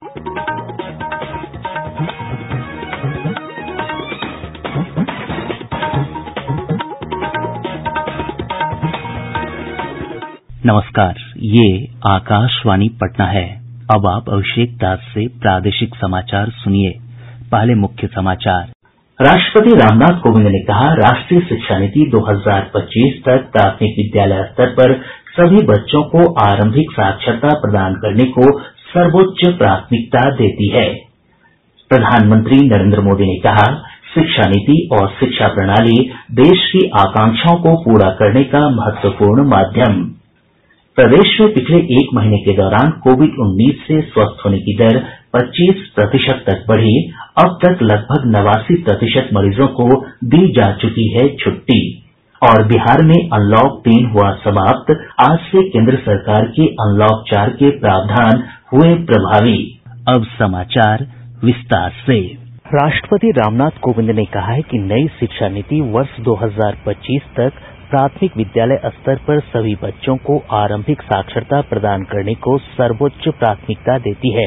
नमस्कार, ये आकाशवाणी पटना है। अब आप अभिषेक दास से प्रादेशिक समाचार सुनिए। पहले मुख्य समाचार। राष्ट्रपति रामनाथ कोविंद ने कहा, राष्ट्रीय शिक्षा नीति 2025 तक प्राथमिक विद्यालय स्तर पर सभी बच्चों को आरंभिक साक्षरता प्रदान करने को सर्वोच्च प्राथमिकता देती है। प्रधानमंत्री नरेंद्र मोदी ने कहा, शिक्षा नीति और शिक्षा प्रणाली देश की आकांक्षाओं को पूरा करने का महत्वपूर्ण माध्यम। प्रदेश में पिछले एक महीने के दौरान कोविड-19 से स्वस्थ होने की दर 25% तक बढ़ी। अब तक लगभग 89% मरीजों को दी जा चुकी है छुट्टी। और बिहार में अनलॉक 3 हुआ समाप्त। आज से केंद्र सरकार के अनलॉक 4 के प्रावधान हुए प्रभावी। अब समाचार विस्तार से। राष्ट्रपति रामनाथ कोविंद ने कहा है कि नई शिक्षा नीति वर्ष 2025 तक प्राथमिक विद्यालय स्तर पर सभी बच्चों को आरंभिक साक्षरता प्रदान करने को सर्वोच्च प्राथमिकता देती है।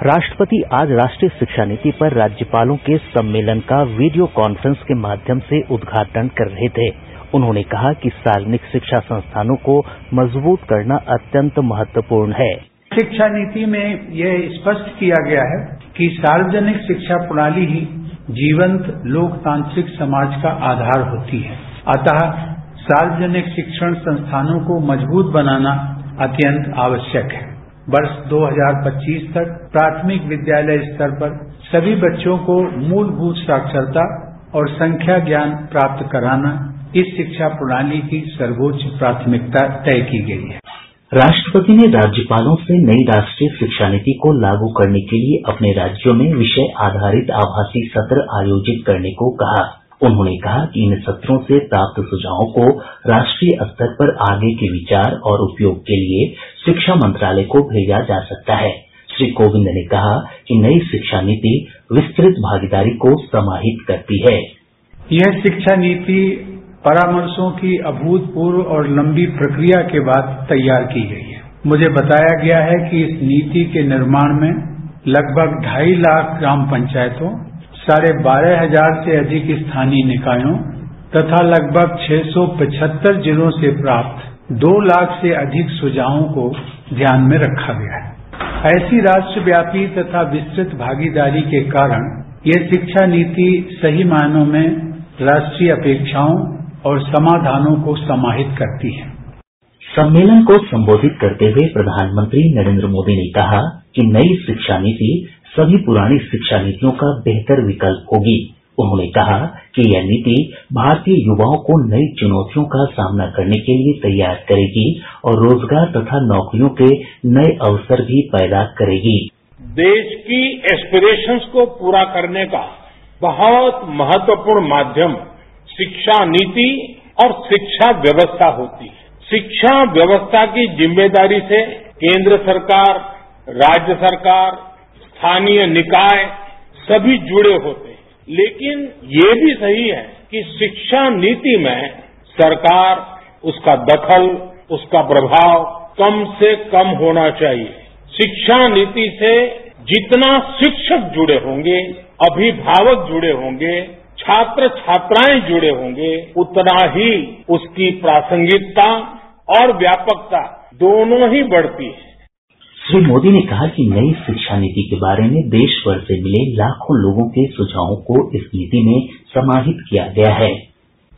राष्ट्रपति आज राष्ट्रीय शिक्षा नीति पर राज्यपालों के सम्मेलन का वीडियो कॉन्फ्रेंस के माध्यम से उद्घाटन कर रहे थे। उन्होंने कहा कि सार्वजनिक शिक्षा संस्थानों को मजबूत करना अत्यंत महत्वपूर्ण है। शिक्षा नीति में यह स्पष्ट किया गया है कि सार्वजनिक शिक्षा प्रणाली ही जीवंत लोकतांत्रिक समाज का आधार होती है। अतः सार्वजनिक शिक्षण संस्थानों को मजबूत बनाना अत्यंत आवश्यक है। वर्ष 2025 तक प्राथमिक विद्यालय स्तर पर सभी बच्चों को मूलभूत साक्षरता और संख्या ज्ञान प्राप्त कराना इस शिक्षा प्रणाली की सर्वोच्च प्राथमिकता तय की गई है। राष्ट्रपति ने राज्यपालों से नई राष्ट्रीय शिक्षा नीति को लागू करने के लिए अपने राज्यों में विषय आधारित आभासी सत्र आयोजित करने को कहा। उन्होंने कहा कि इन सत्रों से प्राप्त सुझावों को राष्ट्रीय स्तर पर आगे के विचार और उपयोग के लिए शिक्षा मंत्रालय को भेजा जा सकता है। श्री कोविंद ने कहा कि नई शिक्षा नीति विस्तृत भागीदारी को समाहित करती है। यह शिक्षा नीति परामर्शों की अभूतपूर्व और लंबी प्रक्रिया के बाद तैयार की गई है। मुझे बताया गया है कि इस नीति के निर्माण में लगभग 2.5 लाख ग्राम पंचायतों, 12,500 से अधिक स्थानीय निकायों तथा लगभग 675 जिलों से प्राप्त 2 लाख से अधिक सुझावों को ध्यान में रखा गया है। ऐसी राष्ट्रव्यापी तथा विस्तृत भागीदारी के कारण यह शिक्षा नीति सही मायनों में राष्ट्रीय अपेक्षाओं और समाधानों को समाहित करती है। सम्मेलन को संबोधित करते हुए प्रधानमंत्री नरेंद्र मोदी ने कहा कि नई शिक्षा नीति सभी पुरानी शिक्षा नीतियों का बेहतर विकल्प होगी। उन्होंने कहा कि यह नीति भारतीय युवाओं को नई चुनौतियों का सामना करने के लिए तैयार करेगी और रोजगार तथा नौकरियों के नए अवसर भी पैदा करेगी। देश की एस्पिरेशंस को पूरा करने का बहुत महत्वपूर्ण माध्यम शिक्षा नीति और शिक्षा व्यवस्था होती है। शिक्षा व्यवस्था की जिम्मेदारी से केंद्र सरकार, राज्य सरकार, स्थानीय निकाय सभी जुड़े होते हैं। लेकिन ये भी सही है कि शिक्षा नीति में सरकार, उसका दखल, उसका प्रभाव कम से कम होना चाहिए। शिक्षा नीति से जितना शिक्षक जुड़े होंगे, अभिभावक जुड़े होंगे, छात्र छात्राएं जुड़े होंगे, उतना ही उसकी प्रासंगिकता और व्यापकता दोनों ही बढ़ती है। श्री मोदी ने कहा कि नई शिक्षा नीति के बारे में देश भर से मिले लाखों लोगों के सुझावों को इस नीति में समाहित किया गया है।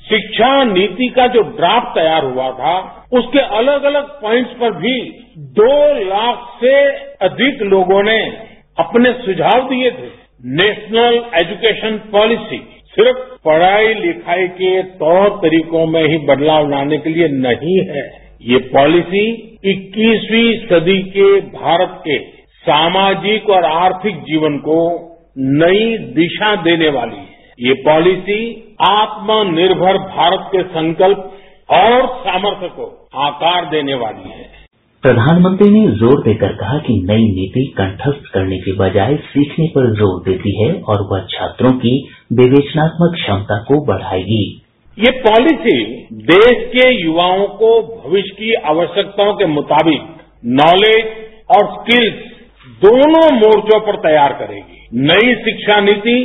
शिक्षा नीति का जो ड्राफ्ट तैयार हुआ था, उसके अलग अलग पॉइंट्स पर भी 2 लाख से अधिक लोगों ने अपने सुझाव दिए थे। नेशनल एजुकेशन पॉलिसी सिर्फ पढ़ाई लिखाई के तौर तरीकों में ही बदलाव लाने के लिए नहीं है। ये पॉलिसी 21वीं सदी के भारत के सामाजिक और आर्थिक जीवन को नई दिशा देने वाली है। ये पॉलिसी आत्मनिर्भर भारत के संकल्प और सामर्थ्य को आकार देने वाली है। प्रधानमंत्री ने जोर देकर कहा कि नई नीति कंठस्थ करने के बजाय सीखने पर जोर देती है और वह छात्रों की विवेचनात्मक क्षमता को बढ़ाएगी। ये पॉलिसी देश के युवाओं को भविष्य की आवश्यकताओं के मुताबिक नॉलेज और स्किल्स दोनों मोर्चों पर तैयार करेगी। नई शिक्षा नीति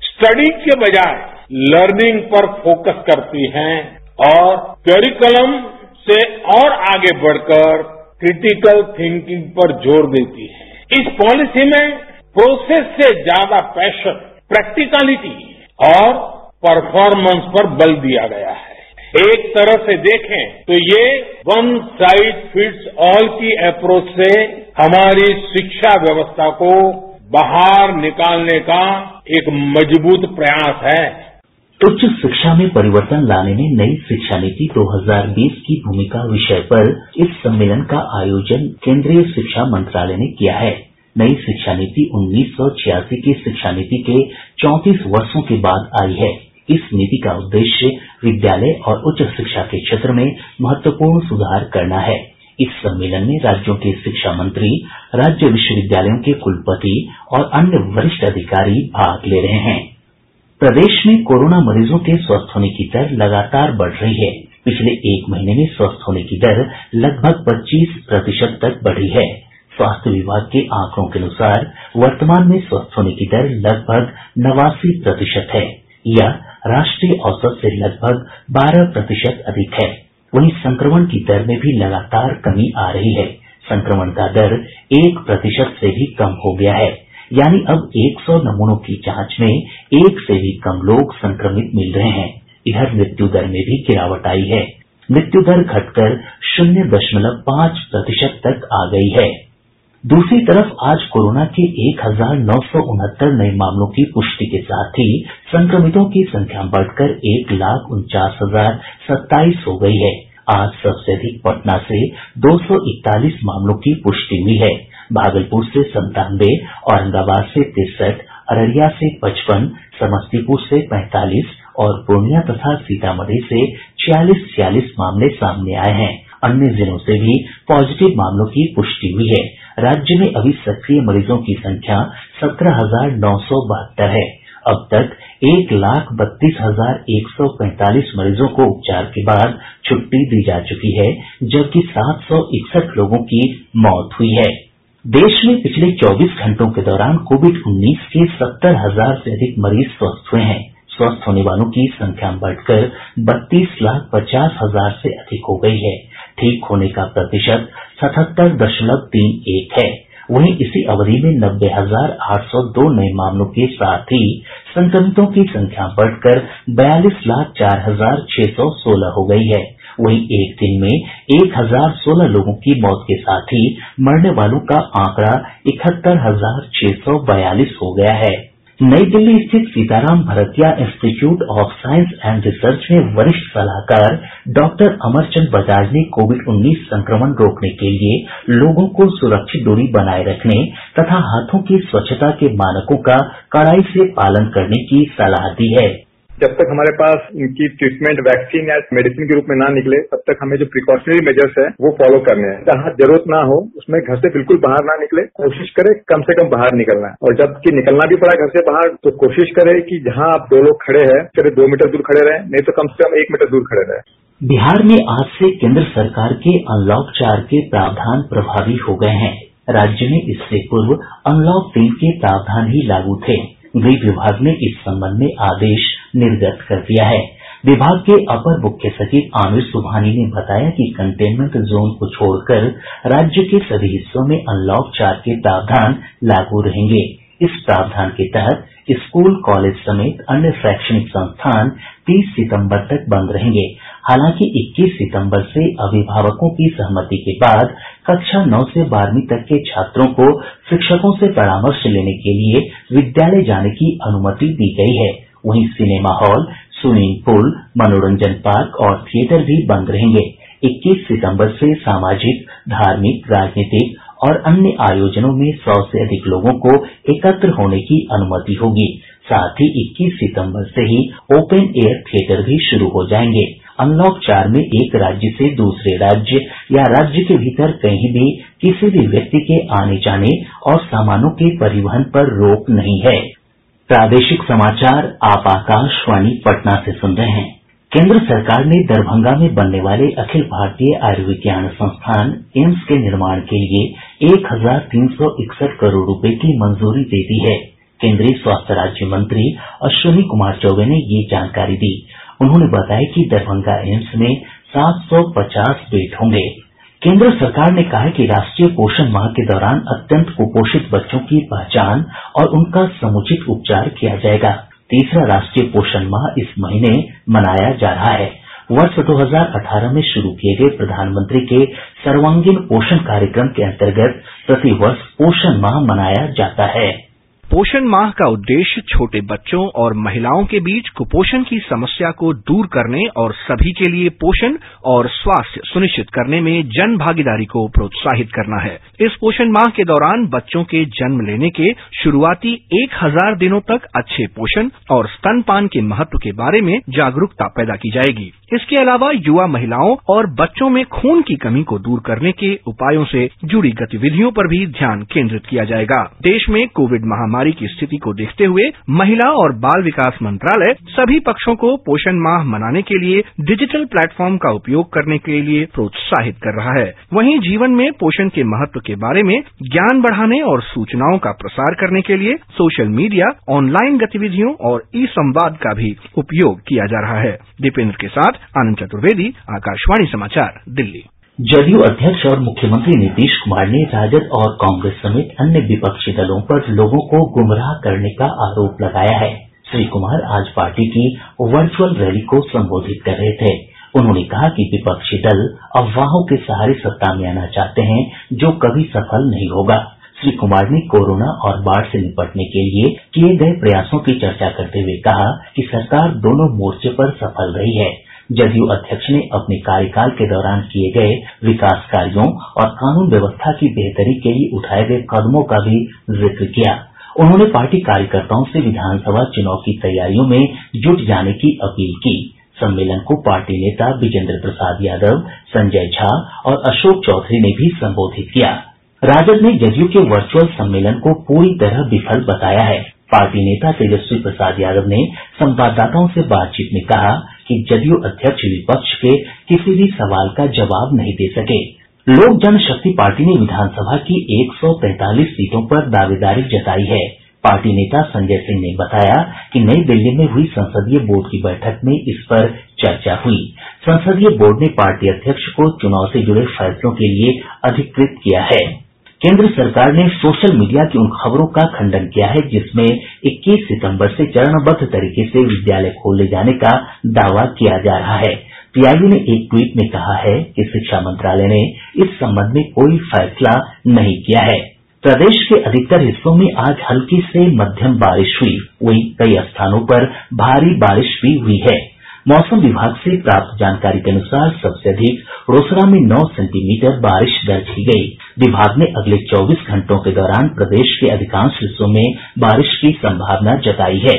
स्टडी के बजाय लर्निंग पर फोकस करती है और करिकुलम से और आगे बढ़कर क्रिटिकल थिंकिंग पर जोर देती है। इस पॉलिसी में प्रोसेस से ज्यादा पैशन, प्रैक्टिकलिटी और परफॉर्मेंस पर बल दिया गया है। एक तरह से देखें तो ये वन साइज फिट्स ऑल की अप्रोच से हमारी शिक्षा व्यवस्था को बाहर निकालने का एक मजबूत प्रयास है। उच्च शिक्षा में परिवर्तन लाने में नई शिक्षा नीति 2020 की भूमिका विषय पर इस सम्मेलन का आयोजन केंद्रीय शिक्षा मंत्रालय ने किया है। नई शिक्षा नीति 1986 की शिक्षा नीति के 34 वर्षों के बाद आई है। इस नीति का उद्देश्य विद्यालय और उच्च शिक्षा के क्षेत्र में महत्वपूर्ण सुधार करना है। इस सम्मेलन में राज्यों के शिक्षा मंत्री, राज्य विश्वविद्यालयों के कुलपति और अन्य वरिष्ठ अधिकारी भाग ले रहे हैं। प्रदेश में कोरोना मरीजों के स्वस्थ होने की दर लगातार बढ़ रही है। पिछले एक महीने में स्वस्थ होने की दर लगभग 25% तक बढ़ी है। स्वास्थ्य विभाग के आंकड़ों के अनुसार वर्तमान में स्वस्थ होने की दर लगभग 89% है। यह राष्ट्रीय औसत से लगभग 12% अधिक है। वहीं संक्रमण की दर में भी लगातार कमी आ रही है। संक्रमण का दर 1% से भी कम हो गया है, यानी अब 100 नमूनों की जांच में 1 से भी कम लोग संक्रमित मिल रहे हैं। इधर मृत्यु दर में भी गिरावट आई है। मृत्यु दर घटकर 0.5% तक आ गई है। दूसरी तरफ आज कोरोना के 1969 नए मामलों की पुष्टि के साथ ही संक्रमितों की संख्या बढ़कर 1,49,027 हो गई है। आज सबसे अधिक पटना से 241 मामलों की पुष्टि हुई है। भागलपुर से 97, औरंगाबाद से 63, अररिया से 55, समस्तीपुर से 45 और पूर्णिया तथा सीतामढ़ी से 46 मामले सामने आए हैं। अन्य जिलों से भी पॉजिटिव मामलों की पुष्टि हुई है। राज्य में अभी सक्रिय मरीजों की संख्या 17,972 है। अब तक 1,32,145 मरीजों को उपचार के बाद छुट्टी दी जा चुकी है, जबकि 761 लोगों की मौत हुई है। देश में पिछले 24 घंटों के दौरान कोविड-19 के 70,000 से अधिक मरीज स्वस्थ हुए हैं। स्वस्थ होने वालों की संख्या बढ़कर 32,50,000 से अधिक हो गई है। ठीक होने का प्रतिशत 77.31 है। वहीं इसी अवधि में 90,802 नए मामलों के साथ ही संक्रमितों की संख्या बढ़कर 42,04,616 हो गई है। वहीं एक दिन में 1,016 लोगों की मौत के साथ ही मरने वालों का आंकड़ा 71,642 हो गया है। नई दिल्ली स्थित Sitaram Bhartia institute of science and research में वरिष्ठ सलाहकार डॉक्टर अमरचंद बजाज ने कोविड-19 संक्रमण रोकने के लिए लोगों को सुरक्षित दूरी बनाए रखने तथा हाथों की स्वच्छता के मानकों का कड़ाई से पालन करने की सलाह दी है। जब तक हमारे पास इनकी ट्रीटमेंट वैक्सीन या मेडिसिन के रूप में ना निकले, तब तक हमें जो प्रिकॉशनरी मेजर्स है वो फॉलो करने हैं। जहां जरूरत ना हो उसमें घर से बिल्कुल बाहर ना निकले, कोशिश करें कम से कम बाहर निकलना है। और जबकि निकलना भी पड़ा घर से बाहर तो कोशिश करें कि जहां आप 2 लोग खड़े हैं, करीब 2 मीटर दूर खड़े रहें, नहीं तो कम से कम 1 मीटर दूर खड़े रहें। बिहार में आज से केंद्र सरकार के अनलॉक 4 के प्रावधान प्रभावी हो गए हैं। राज्य में इससे पूर्व अनलॉक 3 के प्रावधान ही लागू थे। गृह विभाग ने इस संबंध में आदेश निर्गत कर दिया है। विभाग के अपर मुख्य सचिव आमिर सुबहानी ने बताया कि कंटेनमेंट जोन को छोड़कर राज्य के सभी हिस्सों में अनलॉक 4 के प्रावधान लागू रहेंगे। इस प्रावधान के तहत स्कूल, कॉलेज समेत अन्य शैक्षणिक संस्थान 30 सितंबर तक बंद रहेंगे। हालांकि 21 सितंबर से अभिभावकों की सहमति के बाद कक्षा 9 से 12वीं तक के छात्रों को शिक्षकों से परामर्श लेने के लिए विद्यालय जाने की अनुमति दी गई है। वहीं सिनेमा हॉल, स्विमिंग पूल, मनोरंजन पार्क और थिएटर भी बंद रहेंगे। 21 सितंबर से सामाजिक, धार्मिक, राजनीतिक और अन्य आयोजनों में 100 से अधिक लोगों को एकत्र होने की अनुमति होगी। साथ ही 21 सितंबर से ही ओपन एयर थिएटर भी शुरू हो जाएंगे। अनलॉक 4 में एक राज्य से दूसरे राज्य या राज्य के भीतर कहीं भी किसी भी व्यक्ति के आने जाने और सामानों के परिवहन पर रोक नहीं है। प्रादेशिक समाचार आप आकाशवाणी पटना से सुन रहे हैं। केंद्र सरकार ने दरभंगा में बनने वाले अखिल भारतीय आयुर्विज्ञान संस्थान एम्स के निर्माण के लिए 1,361 करोड़ रुपए की मंजूरी दे दी है। केंद्रीय स्वास्थ्य राज्य मंत्री अश्विनी कुमार चौबे ने ये जानकारी दी। उन्होंने बताया कि दरभंगा एम्स में 750 बेड होंगे। केंद्र सरकार ने कहा है कि राष्ट्रीय पोषण माह के दौरान अत्यंत कुपोषित बच्चों की पहचान और उनका समुचित उपचार किया जाएगा। तीसरा राष्ट्रीय पोषण माह इस महीने मनाया जा रहा है। वर्ष 2018 में शुरू किए गए प्रधानमंत्री के सर्वांगीण पोषण कार्यक्रम के अंतर्गत प्रतिवर्ष पोषण माह मनाया जाता है। पोषण माह का उद्देश्य छोटे बच्चों और महिलाओं के बीच कुपोषण की समस्या को दूर करने और सभी के लिए पोषण और स्वास्थ्य सुनिश्चित करने में जन भागीदारी को प्रोत्साहित करना है। इस पोषण माह के दौरान बच्चों के जन्म लेने के शुरुआती 1000 दिनों तक अच्छे पोषण और स्तनपान के महत्व के बारे में जागरूकता पैदा की जाएगी। इसके अलावा युवा महिलाओं और बच्चों में खून की कमी को दूर करने के उपायों से जुड़ी गतिविधियों पर भी ध्यान केंद्रित किया जाएगा। देश में कोविड महामारी की स्थिति को देखते हुए महिला और बाल विकास मंत्रालय सभी पक्षों को पोषण माह मनाने के लिए डिजिटल प्लेटफॉर्म का उपयोग करने के लिए प्रोत्साहित कर रहा है। वहीं जीवन में पोषण के महत्व के बारे में ज्ञान बढ़ाने और सूचनाओं का प्रसार करने के लिए सोशल मीडिया, ऑनलाइन गतिविधियों और ई संवाद का भी उपयोग किया जा रहा है। दीपेंद्र के साथ आनंद चतुर्वेदी, आकाशवाणी समाचार, दिल्ली। जदयू अध्यक्ष और मुख्यमंत्री नीतीश कुमार ने राजद और कांग्रेस समेत अन्य विपक्षी दलों पर लोगों को गुमराह करने का आरोप लगाया है। श्री कुमार आज पार्टी की वर्चुअल रैली को संबोधित कर रहे थे। उन्होंने कहा कि विपक्षी दल अफवाहों के सहारे सत्ता में आना चाहते हैं, जो कभी सफल नहीं होगा। श्री कुमार ने कोरोना और बाढ़ से निपटने के लिए किए गए प्रयासों की चर्चा करते हुए कहा कि सरकार दोनों मोर्चे पर सफल रही है। जदयू अध्यक्ष ने अपने कार्यकाल के दौरान किए गए विकास कार्यों और कानून व्यवस्था की बेहतरी के लिए उठाए गए कदमों का भी जिक्र किया। उन्होंने पार्टी कार्यकर्ताओं से विधानसभा चुनाव की तैयारियों में जुट जाने की अपील की। सम्मेलन को पार्टी नेता विजेंद्र प्रसाद यादव, संजय झा और अशोक चौधरी ने भी संबोधित किया। राजद ने जदयू के वर्चुअल सम्मेलन को पूरी तरह विफल बताया है। पार्टी नेता तेजस्वी प्रसाद यादव ने संवाददाताओं से बातचीत में कहा कि जदयू अध्यक्ष विपक्ष के किसी भी सवाल का जवाब नहीं दे सके। लोक जनशक्ति पार्टी ने विधानसभा की 143 सीटों पर दावेदारी जताई है। पार्टी नेता संजय सिंह ने बताया कि नई दिल्ली में हुई संसदीय बोर्ड की बैठक में इस पर चर्चा हुई। संसदीय बोर्ड ने पार्टी अध्यक्ष को चुनाव से जुड़े फैसलों के लिए अधिकृत किया है। केंद्र सरकार ने सोशल मीडिया की उन खबरों का खंडन किया है जिसमें 21 सितंबर से चरणबद्ध तरीके से विद्यालय खोले जाने का दावा किया जा रहा है। पीआईबी ने एक ट्वीट में कहा है कि शिक्षा मंत्रालय ने इस संबंध में कोई फैसला नहीं किया है। प्रदेश के अधिकतर हिस्सों में आज हल्की से मध्यम बारिश हुई। वहीं कई स्थानों पर भारी बारिश भी हुई है। मौसम विभाग से प्राप्त जानकारी के अनुसार सबसे अधिक रोसड़ा में 9 सेंटीमीटर बारिश दर्ज की गई। विभाग ने अगले 24 घंटों के दौरान प्रदेश के अधिकांश हिस्सों में बारिश की संभावना जताई है।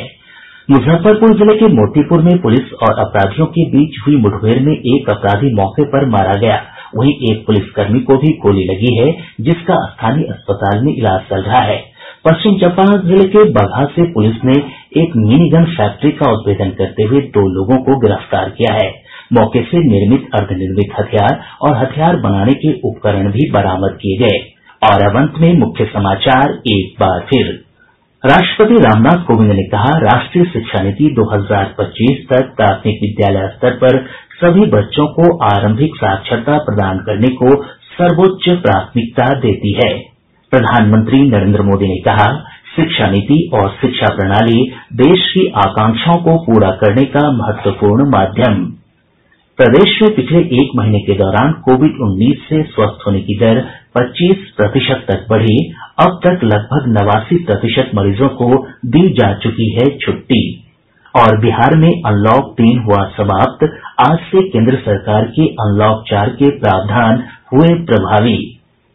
मुजफ्फरपुर जिले के मोतीपुर में पुलिस और अपराधियों के बीच हुई मुठभेड़ में एक अपराधी मौके पर मारा गया। वहीं एक पुलिसकर्मी को भी गोली लगी है, जिसका स्थानीय अस्पताल में इलाज चल रहा है। पश्चिम चंपारण जिले के बगहा से पुलिस ने एक मिनी गन फैक्ट्री का उद्भेदन करते हुए 2 लोगों को गिरफ्तार किया है। मौके से निर्मित अर्धनिर्मित हथियार और हथियार बनाने के उपकरण भी बरामद किए गए। और अब अंत में मुख्य समाचार एक बार फिर। राष्ट्रपति रामनाथ कोविंद ने कहा, राष्ट्रीय शिक्षा नीति 2025 तक प्राथमिक विद्यालय स्तर पर सभी बच्चों को आरंभिक साक्षरता प्रदान करने को सर्वोच्च प्राथमिकता देती है। प्रधानमंत्री नरेंद्र मोदी ने कहा, शिक्षा नीति और शिक्षा प्रणाली देश की आकांक्षाओं को पूरा करने का महत्वपूर्ण माध्यम। प्रदेश में पिछले 1 महीने के दौरान कोविड-19 से स्वस्थ होने की दर 25% तक बढ़ी। अब तक लगभग 89% मरीजों को दी जा चुकी है छुट्टी। और बिहार में अनलॉक 3 हुआ समाप्त। आज से केंद्र सरकार के अनलॉक 4 के प्रावधान हुए प्रभावी।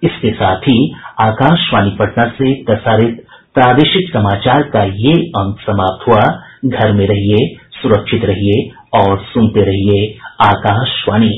इसके साथ ही आकाशवाणी पटना से प्रसारित प्रादेशिक समाचार का ये अंक समाप्त हुआ। घर में रहिए, सुरक्षित रहिए और सुनते रहिए आकाशवाणी।